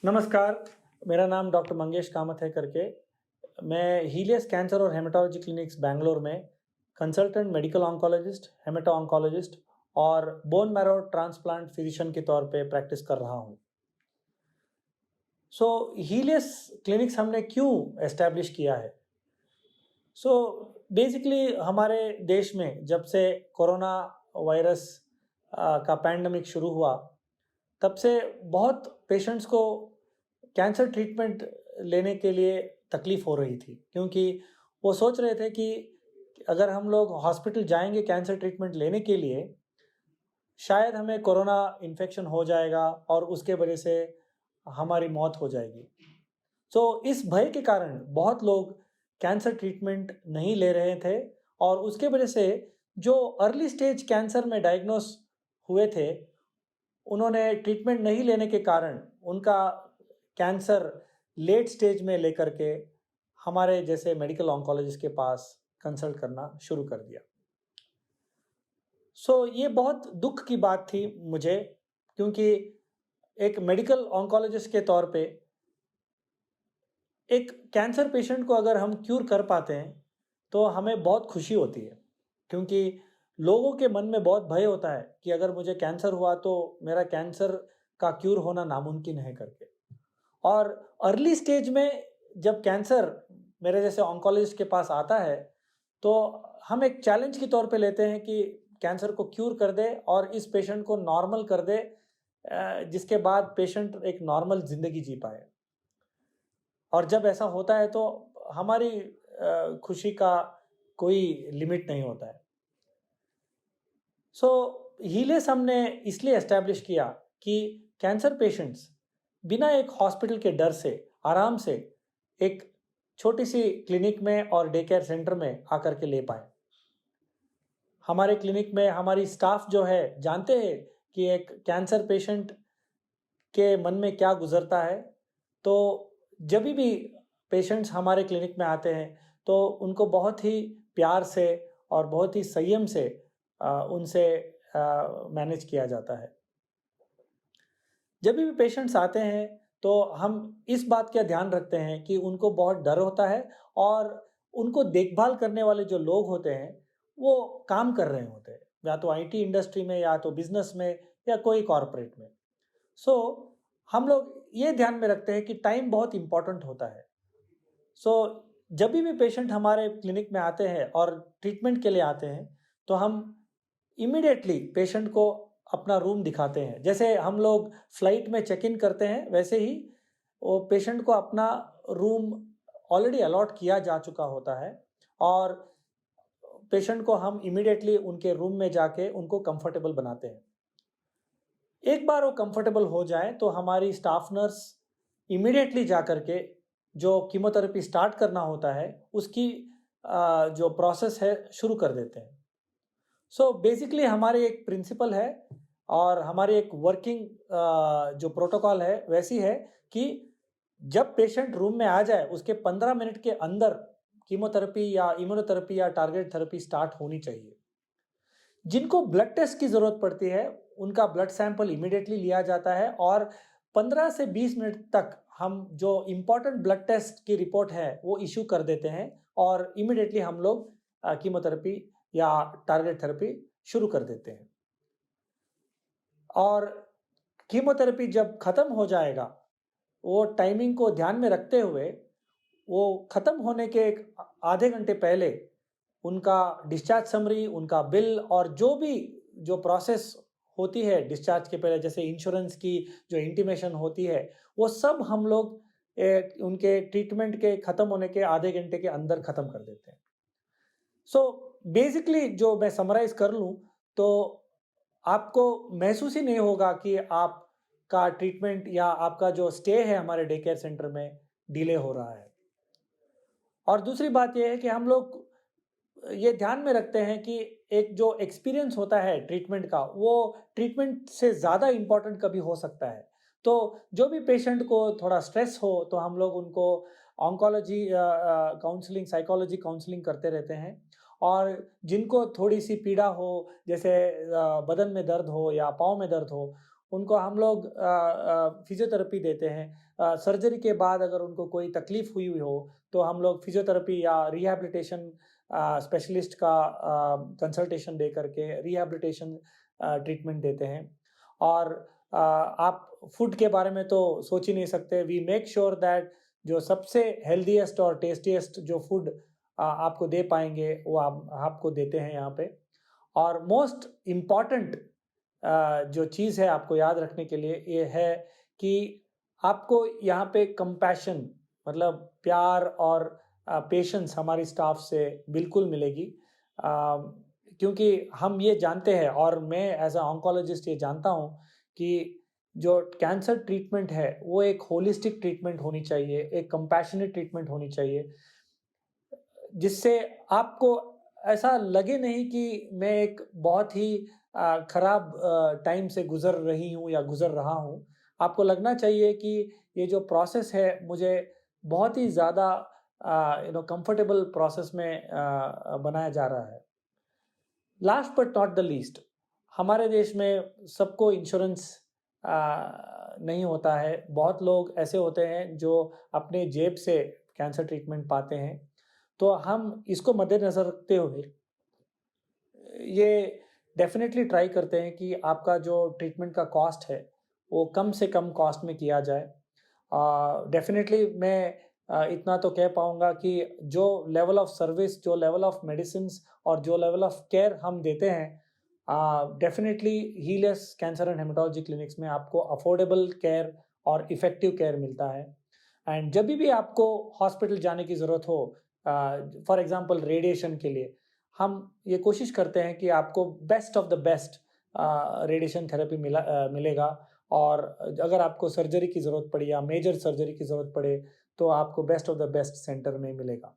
नमस्कार, मेरा नाम डॉक्टर मंगेश कामत है करके। मैं हीलियस कैंसर और हेमेटोलॉजी क्लिनिक्स बैंगलोर में consultant medical oncologist, haemato oncologist और बोन मैरो ट्रांसप्लांट फिजिशियन के तौर पे प्रैक्टिस कर रहा हूँ। हीलियस क्लिनिक्स हमने क्यों एस्टैब्लिश किया है? बेसिकली हमारे देश में जब से कोरोना वायरस का पैंडेमिक शुरू हुआ, तब से बहुत पेशेंट्स को कैंसर ट्रीटमेंट लेने के लिए तकलीफ़ हो रही थी, क्योंकि वो सोच रहे थे कि अगर हम लोग हॉस्पिटल जाएँगे कैंसर ट्रीटमेंट लेने के लिए, शायद हमें कोरोना इन्फेक्शन हो जाएगा और उसके वजह से हमारी मौत हो जाएगी। इस भय के कारण बहुत लोग कैंसर ट्रीटमेंट नहीं ले रहे थे और उसके वजह से जो अर्ली स्टेज कैंसर में डायग्नोस हुए थे, उन्होंने ट्रीटमेंट नहीं लेने के कारण उनका कैंसर लेट स्टेज में लेकर के हमारे जैसे मेडिकल ऑन्कोलॉजिस्ट के पास कंसल्ट करना शुरू कर दिया। ये बहुत दुख की बात थी मुझे, क्योंकि एक मेडिकल ऑन्कोलॉजिस्ट के तौर पे एक कैंसर पेशेंट को अगर हम क्यूर कर पाते हैं, तो हमें बहुत खुशी होती है, क्योंकि लोगों के मन में बहुत भय होता है कि अगर मुझे कैंसर हुआ तो मेरा कैंसर का क्यूर होना नामुमकिन है करके। और अर्ली स्टेज में जब कैंसर मेरे जैसे ऑन्कोलॉजिस्ट के पास आता है, तो हम एक चैलेंज के तौर पे लेते हैं कि कैंसर को क्यूर कर दे और इस पेशेंट को नॉर्मल कर दे, जिसके बाद पेशेंट एक नॉर्मल ज़िंदगी जी पाए। और जब ऐसा होता है तो हमारी खुशी का कोई लिमिट नहीं होता है। हीलियस हमने इसलिए एस्टैब्लिश किया कि कैंसर पेशेंट्स बिना एक हॉस्पिटल के डर से आराम से एक छोटी सी क्लिनिक में और डे केयर सेंटर में आकर के ले पाएँ। हमारे क्लिनिक में हमारी स्टाफ जो है जानते हैं कि एक कैंसर पेशेंट के मन में क्या गुजरता है। तो जब भी पेशेंट्स हमारे क्लिनिक में आते हैं, तो उनको बहुत ही प्यार से और बहुत ही संयम से उनसे मैनेज किया जाता है। जब भी पेशेंट्स आते हैं, तो हम इस बात का ध्यान रखते हैं कि उनको बहुत डर होता है और उनको देखभाल करने वाले जो लोग होते हैं, वो काम कर रहे होते हैं, या तो आईटी इंडस्ट्री में, या तो बिज़नेस में, या कोई कॉर्पोरेट में। सो हम लोग ये ध्यान में रखते हैं कि टाइम बहुत इम्पोर्टेंट होता है। जब भी पेशेंट हमारे क्लिनिक में आते हैं और ट्रीटमेंट के लिए आते हैं, तो हम इमीडिएटली पेशेंट को अपना रूम दिखाते हैं। जैसे हम लोग फ्लाइट में चेक इन करते हैं, वैसे ही वो पेशेंट को अपना रूम ऑलरेडी अलॉट किया जा चुका होता है और पेशेंट को हम इमीडिएटली उनके रूम में जाके उनको कंफर्टेबल बनाते हैं। एक बार वो कंफर्टेबल हो जाए, तो हमारी स्टाफ नर्स इमीडिएटली जाकर के जो कीमोथेरेपी स्टार्ट करना होता है, उसकी जो प्रोसेस है शुरू कर देते हैं। बेसिकली हमारी एक प्रिंसिपल है और हमारी एक वर्किंग जो प्रोटोकॉल है वैसी है कि जब पेशेंट रूम में आ जाए, उसके 15 मिनट के अंदर कीमोथेरेपी या इम्यूनोथेरेपी या टारगेट थेरेपी स्टार्ट होनी चाहिए। जिनको ब्लड टेस्ट की ज़रूरत पड़ती है, उनका ब्लड सैंपल इमीडिएटली लिया जाता है और 15 से 20 मिनट तक हम जो इम्पोर्टेंट ब्लड टेस्ट की रिपोर्ट है, वो इश्यू कर देते हैं और इमीडिएटली हम लोग कीमोथेरेपी या टारगेट थेरेपी शुरू कर देते हैं। और कीमोथेरेपी जब खत्म हो जाएगा, वो टाइमिंग को ध्यान में रखते हुए, वो खत्म होने के एक आधे घंटे पहले उनका डिस्चार्ज समरी, उनका बिल और जो भी जो प्रोसेस होती है डिस्चार्ज के पहले, जैसे इंश्योरेंस की जो इंटीमेशन होती है, वो सब हम लोग उनके ट्रीटमेंट के खत्म होने के आधे घंटे के अंदर खत्म कर देते हैं। बेसिकली जो मैं समराइज़ कर लूँ, तो आपको महसूस ही नहीं होगा कि आपका ट्रीटमेंट या आपका जो स्टे है हमारे डे केयर सेंटर में डिले हो रहा है। और दूसरी बात ये है कि हम लोग ये ध्यान में रखते हैं कि एक जो एक्सपीरियंस होता है ट्रीटमेंट का, वो ट्रीटमेंट से ज़्यादा इम्पोर्टेंट कभी हो सकता है। तो जो भी पेशेंट को थोड़ा स्ट्रेस हो, तो हम लोग उनको ऑन्कोलॉजी काउंसलिंग, साइकोलॉजी काउंसलिंग करते रहते हैं। और जिनको थोड़ी-सी पीड़ा हो, जैसे बदन में दर्द हो या पाँव में दर्द हो, उनको हम लोग फिजियोथेरेपी देते हैं। सर्जरी के बाद अगर उनको कोई तकलीफ हुई हो तो हम लोग फिजियोथेरेपी या रिहैबिलिटेशन स्पेशलिस्ट का कंसल्टेशन दे करके रिहैबिलिटेशन ट्रीटमेंट देते हैं। और आप फूड के बारे में तो सोच ही नहीं सकते। वी मेक श्योर दैट जो सबसे हेल्दीएस्ट और टेस्टीएस्ट जो फूड आपको दे पाएंगे वो आपको देते हैं यहाँ पे। और मोस्ट इम्पॉर्टेंट जो चीज़ है आपको याद रखने के लिए ये है कि आपको यहाँ पे कंपैशन मतलब प्यार और पेशेंस हमारी स्टाफ से बिल्कुल मिलेगी। क्योंकि हम ये जानते हैं और मैं एज अ ऑन्कोलॉजिस्ट ये जानता हूँ कि जो कैंसर ट्रीटमेंट है वो एक होलिस्टिक ट्रीटमेंट होनी चाहिए, एक कंपैशनेट ट्रीटमेंट होनी चाहिए, जिससे आपको ऐसा लगे नहीं कि मैं एक बहुत ही खराब टाइम से गुजर रही हूँ या गुजर रहा हूँ। आपको लगना चाहिए कि ये जो प्रोसेस है मुझे बहुत ही ज़्यादा कंफर्टेबल प्रोसेस में बनाया जा रहा है। Last but not the least, हमारे देश में सबको इंश्योरेंस नहीं होता है। बहुत लोग ऐसे होते हैं जो अपने जेब से कैंसर ट्रीटमेंट पाते हैं। तो हम इसको मद्देनज़र रखते हुए ये डेफिनेटली ट्राई करते हैं कि आपका जो ट्रीटमेंट का कॉस्ट है वो कम से कम कॉस्ट में किया जाए। डेफिनेटली मैं इतना तो कह पाऊँगा कि जो लेवल ऑफ सर्विस, जो लेवल ऑफ मेडिसिन्स और जो लेवल ऑफ केयर हम देते हैं, definitely Helios cancer and haematology clinics में आपको अफोर्डेबल केयर और इफ़ेक्टिव केयर मिलता है। एंड जब भी आपको हॉस्पिटल जाने की ज़रूरत हो, फॉर एग्जांपल रेडिएशन के लिए, हम ये कोशिश करते हैं कि आपको best of the best radiation therapy मिलेगा। और अगर आपको सर्जरी की ज़रूरत पड़ी या मेजर सर्जरी की ज़रूरत पड़े तो आपको best of the best centre में मिलेगा।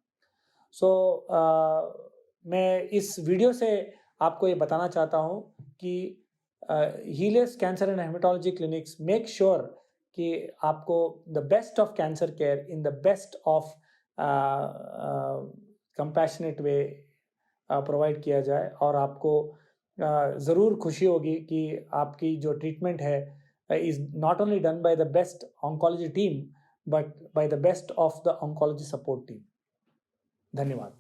सो मैं इस वीडियो से आपको ये बताना चाहता हूँ कि Helios cancer and haematology clinics make sure कि आपको the best of cancer care in the best of compassionate way provide किया जाए। और आपको ज़रूर खुशी होगी कि आपकी जो ट्रीटमेंट है is not only done by the best oncology team but by the best of the oncology support team. धन्यवाद।